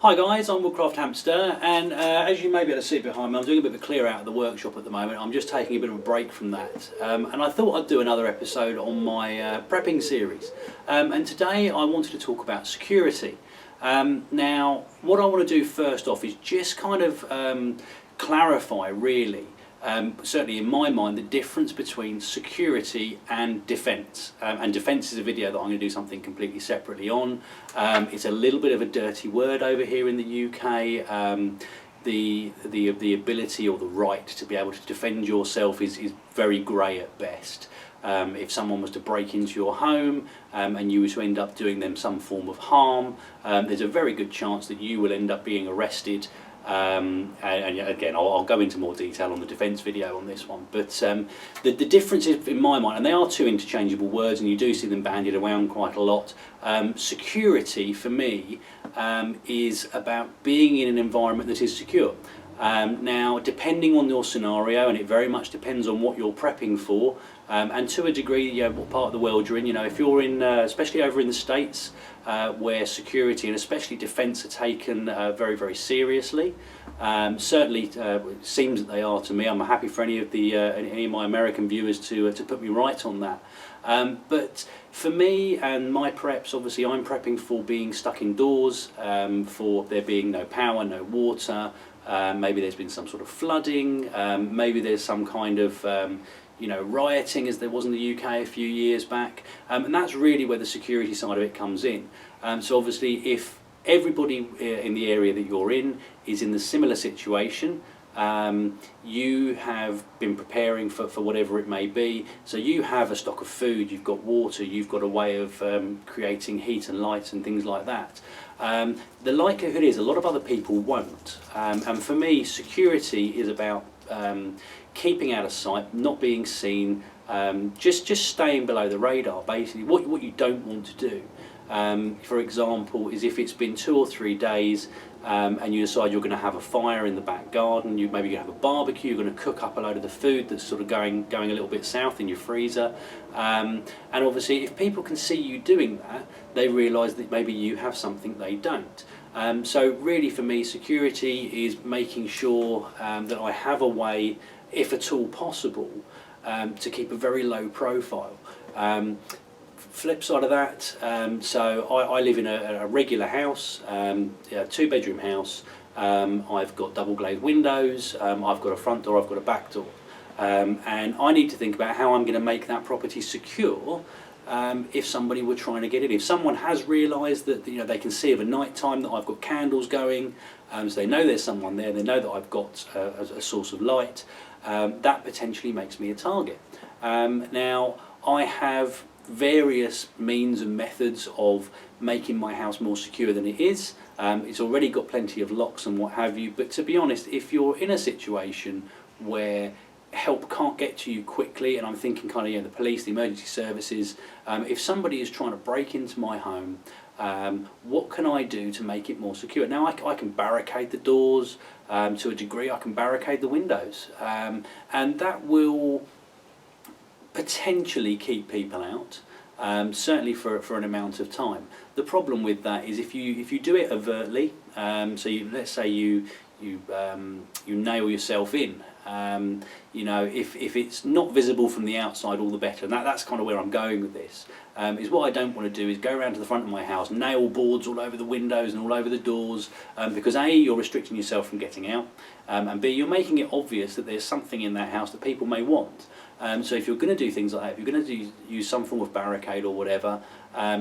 Hi guys, I'm Woodcraft Hamster, and as you may be able to see behind me, I'm doing a bit of a clear out of the workshop at the moment. I'm just taking a bit of a break from that, and I thought I'd do another episode on my prepping series. And today I wanted to talk about security. Now, what I want to do first off is just kind of clarify, really, certainly in my mind, the difference between security and defence. And defence is a video that I'm going to do something completely separately on. It's a little bit of a dirty word over here in the UK. The ability or the right to be able to defend yourself is very grey at best. If someone was to break into your home and you were to end up doing them some form of harm, there's a very good chance that you will end up being arrested. And again, I'll go into more detail on the defence video on this one, but the difference is, in my mind, and they are two interchangeable words and you do see them bandied around quite a lot. Security for me is about being in an environment that is secure. Now, depending on your scenario, and it very much depends on what you're prepping for, and to a degree, what part of the world you're in. If you're in, especially over in the States, where security and especially defence are taken very, very seriously. Certainly, it seems that they are to me. I'm happy for any of my American viewers to put me right on that. But for me and my preps, obviously, I'm prepping for being stuck indoors, for there being no power, no water. Maybe there's been some sort of flooding. Maybe there's some kind of rioting, as there was in the UK a few years back, and that's really where the security side of it comes in. So obviously, if everybody in the area that you're in is in the similar situation, you have been preparing for whatever it may be, so you have a stock of food, you've got water, you've got a way of creating heat and light and things like that. The likelihood is a lot of other people won't, and for me, security is about keeping out of sight, not being seen, just staying below the radar. Basically, what you don't want to do, for example, is if it's been 2 or 3 days and you decide you're going to have a fire in the back garden, maybe you're going to have a barbecue, you're going to cook up a load of the food that's sort of going a little bit south in your freezer, and obviously if people can see you doing that, they realise that maybe you have something they don't. So really for me, security is making sure that I have a way, if at all possible, to keep a very low profile. Flip side of that, so I live in a regular house, a 2-bedroom house. I've got double glazed windows, I've got a front door, I've got a back door, and I need to think about how I'm going to make that property secure. If somebody were trying to get in, if someone has realised that they can see of a night time that I've got candles going, so they know there's someone there, they know that I've got a source of light, that potentially makes me a target. Now, I have various means and methods of making my house more secure than it is. It's already got plenty of locks and what have you, but to be honest, if you're in a situation where help can't get to you quickly, and I'm thinking kind of the police, the emergency services, if somebody is trying to break into my home, what can I do to make it more secure? Now I can barricade the doors, to a degree I can barricade the windows, and that will potentially keep people out, certainly for an amount of time. The problem with that is if you do it overtly, so let's say you nail yourself in, if it's not visible from the outside, all the better. And that's kind of where I'm going with this. Is what I don't want to do is go around to the front of my house, nail boards all over the windows and all over the doors, because A, you're restricting yourself from getting out, and B, you're making it obvious that there's something in that house that people may want. So if you're going to do things like that, if you're going to use some form of barricade or whatever,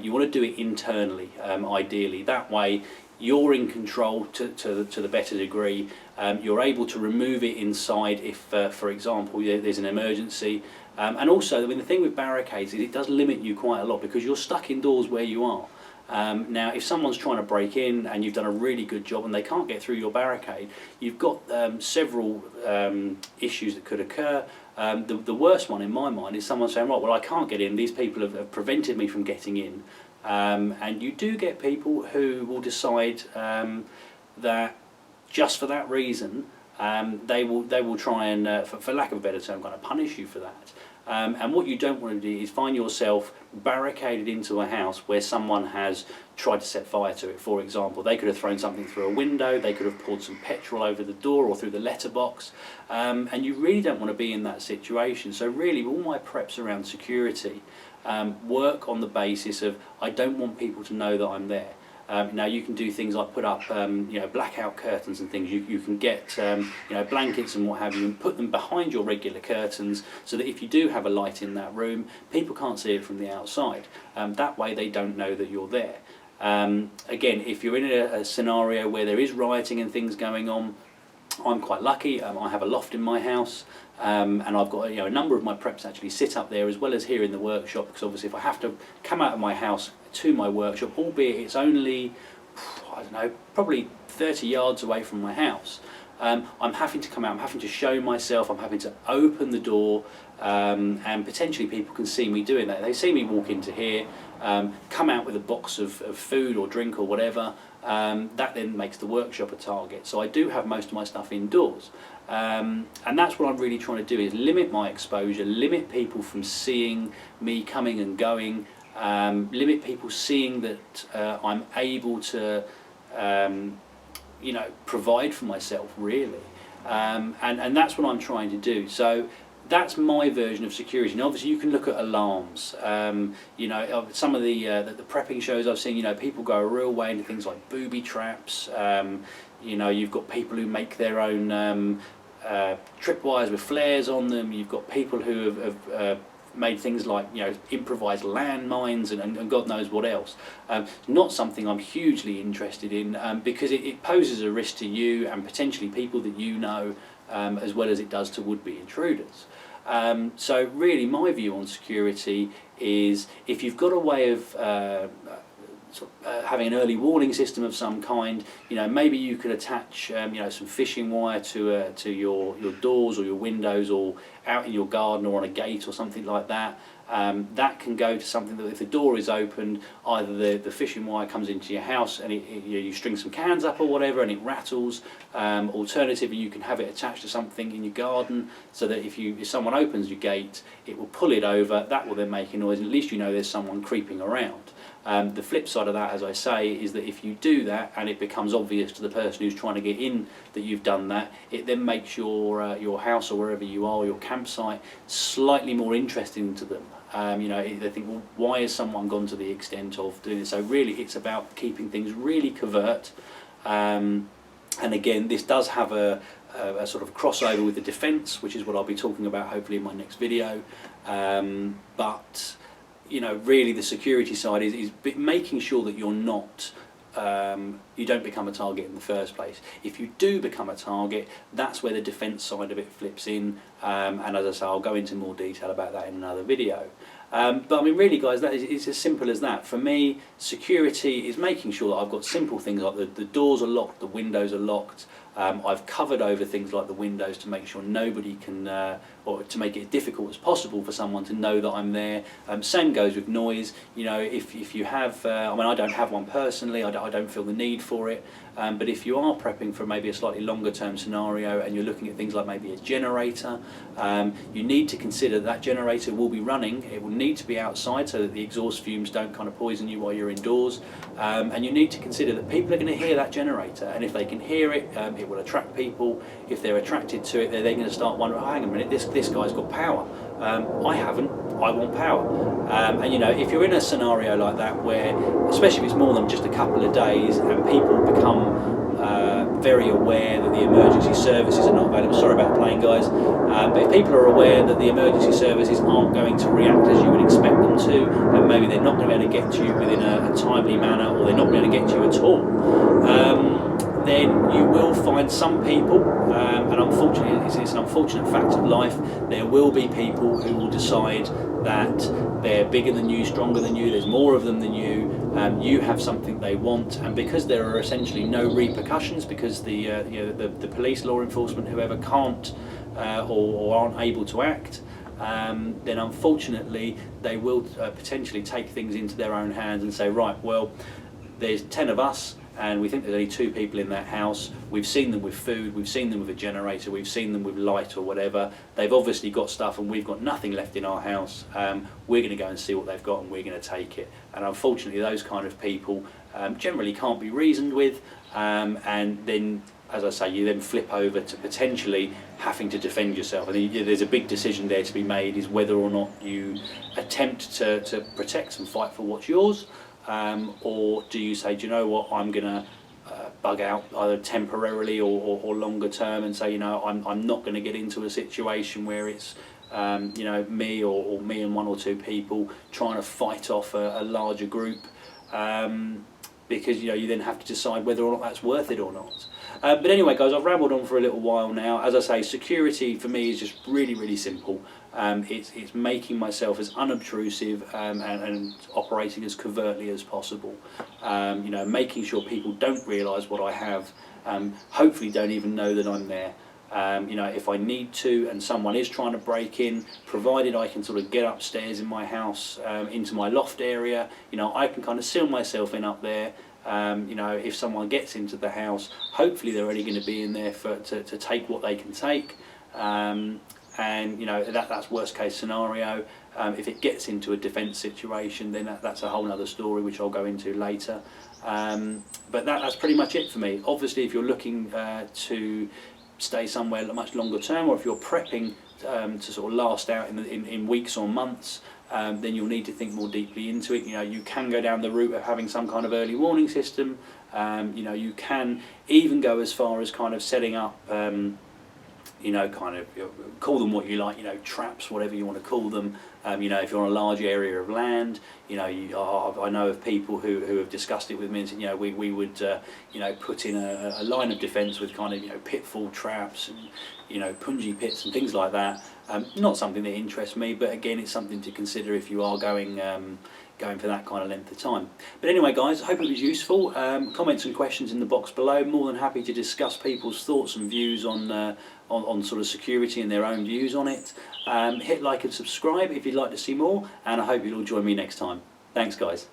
you want to do it internally, ideally. That way you're in control to the better degree. You're able to remove it inside if, for example, there's an emergency. And also, the thing with barricades is it does limit you quite a lot because you're stuck indoors where you are. Now, if someone's trying to break in and you've done a really good job and they can't get through your barricade, you've got several issues that could occur. The worst one in my mind is someone saying, right, well, I can't get in, these people have prevented me from getting in. And you do get people who will decide that just for that reason they will try and, for lack of a better term, kind of punish you for that. And what you don't want to do is find yourself barricaded into a house where someone has tried to set fire to it. For example, they could have thrown something through a window, they could have poured some petrol over the door or through the letterbox, and you really don't want to be in that situation. So really, all my preps around security work on the basis of I don't want people to know that I'm there. Now you can do things like put up blackout curtains and things. You can get blankets and what have you and put them behind your regular curtains so that if you do have a light in that room, people can't see it from the outside. That way they don't know that you're there. Again, if you're in a scenario where there is rioting and things going on, I'm quite lucky. I have a loft in my house, and I've got a number of my preps actually sit up there as well as here in the workshop, because obviously if I have to come out of my house to my workshop, albeit it's only, I don't know, probably 30 yards away from my house, I'm having to come out, I'm having to show myself, I'm having to open the door, and potentially people can see me doing that. They see me walk into here, come out with a box of food or drink or whatever. That then makes the workshop a target. So I do have most of my stuff indoors, and that's what I'm really trying to do, is limit my exposure, limit people from seeing me coming and going, limit people seeing that I'm able to provide for myself, really, and that's what I'm trying to do. So that's my version of security. And obviously you can look at alarms. Some of the prepping shows I've seen, people go a real way into things like booby traps. You've got people who make their own tripwires with flares on them. You've got people who have made things like improvised landmines and God knows what else. Not something I'm hugely interested in, because it poses a risk to you and potentially people that you know, as well as it does to would-be intruders. So really my view on security is, if you've got a way of having an early warning system of some kind, maybe you could attach some fishing wire to your doors or your windows, or out in your garden or on a gate or something like that. That can go to something that if the door is opened, either the fishing wire comes into your house and you string some cans up or whatever and it rattles. Alternatively, you can have it attached to something in your garden so that if someone opens your gate, it will pull it over. That will then make a noise, and at least there's someone creeping around. The flip side of that, as I say, is that if you do that and it becomes obvious to the person who's trying to get in that you've done that, it then makes your house or wherever you are, your campsite, slightly more interesting to them. They think, well, why has someone gone to the extent of doing this? So really it's about keeping things really covert. And again, this does have a sort of crossover with the defence, which is what I'll be talking about hopefully in my next video. But really the security side is making sure that you're not, you don't become a target in the first place. If you do become a target, that's where the defence side of it flips in, and as I say, I'll go into more detail about that in another video. But I mean, really guys, it's as simple as that. For me, security is making sure that I've got simple things like the doors are locked, the windows are locked. I've covered over things like the windows to make sure nobody can, or to make it as difficult as possible for someone to know that I'm there. Same goes with noise. If you have, I don't have one personally, I don't feel the need for it, but if you are prepping for maybe a slightly longer term scenario and you're looking at things like maybe a generator, you need to consider that generator will be running. It will need to be outside so that the exhaust fumes don't kind of poison you while you're indoors, and you need to consider that people are going to hear that generator, and if they can hear it, it will attract people. If they're attracted to it, they're then going to start wondering, oh, hang on a minute, this guy's got power. I haven't, I want power. And if you're in a scenario like that where, especially if it's more than just a couple of days and people become very aware that the emergency services are not available, sorry about playing guys, but if people are aware that the emergency services aren't going to react as you would expect them to, and maybe they're not going to be able to get to you within a timely manner, or they're not going to get to you at all, then you will find some people, and unfortunately it's an unfortunate fact of life, there will be people who will decide that they're bigger than you, stronger than you, there's more of them than you, you have something they want, and because there are essentially no repercussions, because the police, law enforcement, whoever can't or aren't able to act, then unfortunately they will potentially take things into their own hands and say, right, well, there's 10 of us, and we think there's only 2 people in that house. We've seen them with food, we've seen them with a generator, we've seen them with light or whatever. They've obviously got stuff and we've got nothing left in our house. We're going to go and see what they've got and we're going to take it. And unfortunately those kind of people generally can't be reasoned with, and then, as I say, you then flip over to potentially having to defend yourself. And there's a big decision there to be made, is whether or not you attempt to protect and fight for what's yours, or do you say, do you know what, I'm going to bug out either temporarily or longer term, and say, you know, I'm not going to get into a situation where it's you know, me or me and 1 or 2 people trying to fight off a larger group, because, you know, you then have to decide whether or not that's worth it or not. But anyway, guys, I've rambled on for a little while now. As I say, security for me is just really simple. It's making myself as unobtrusive and operating as covertly as possible. You know, making sure people don't realise what I have, hopefully don't even know that I'm there. You know, if I need to and someone is trying to break in, provided I can sort of get upstairs in my house into my loft area, you know, I can kind of seal myself in up there. You know, if someone gets into the house, hopefully they're only going to be in there to take what they can take. And you know, that's worst case scenario. If it gets into a defence situation, then that's a whole other story which I'll go into later. But that's pretty much it for me. Obviously, if you're looking to stay somewhere much longer term, or if you're prepping to sort of last out in weeks or months, then you'll need to think more deeply into it. You know, you can go down the route of having some kind of early warning system. You know, you can even go as far as kind of setting up, you know, kind of, you know, call them what you like, you know, traps, whatever you want to call them. You know, if you're on a large area of land, you know, I know of people who have discussed it with me and said, you know, we would, you know, put in a line of defence with kind of, you know, pitfall traps and, you know, punji pits and things like that. Not something that interests me, but again, it's something to consider if you are going for that kind of length of time. But anyway, guys, I hope it was useful. Comments and questions in the box below. More than happy to discuss people's thoughts and views on sort of security and their own views on it. Hit like and subscribe if you'd like to see more, and I hope you'll all join me next time. Thanks, guys.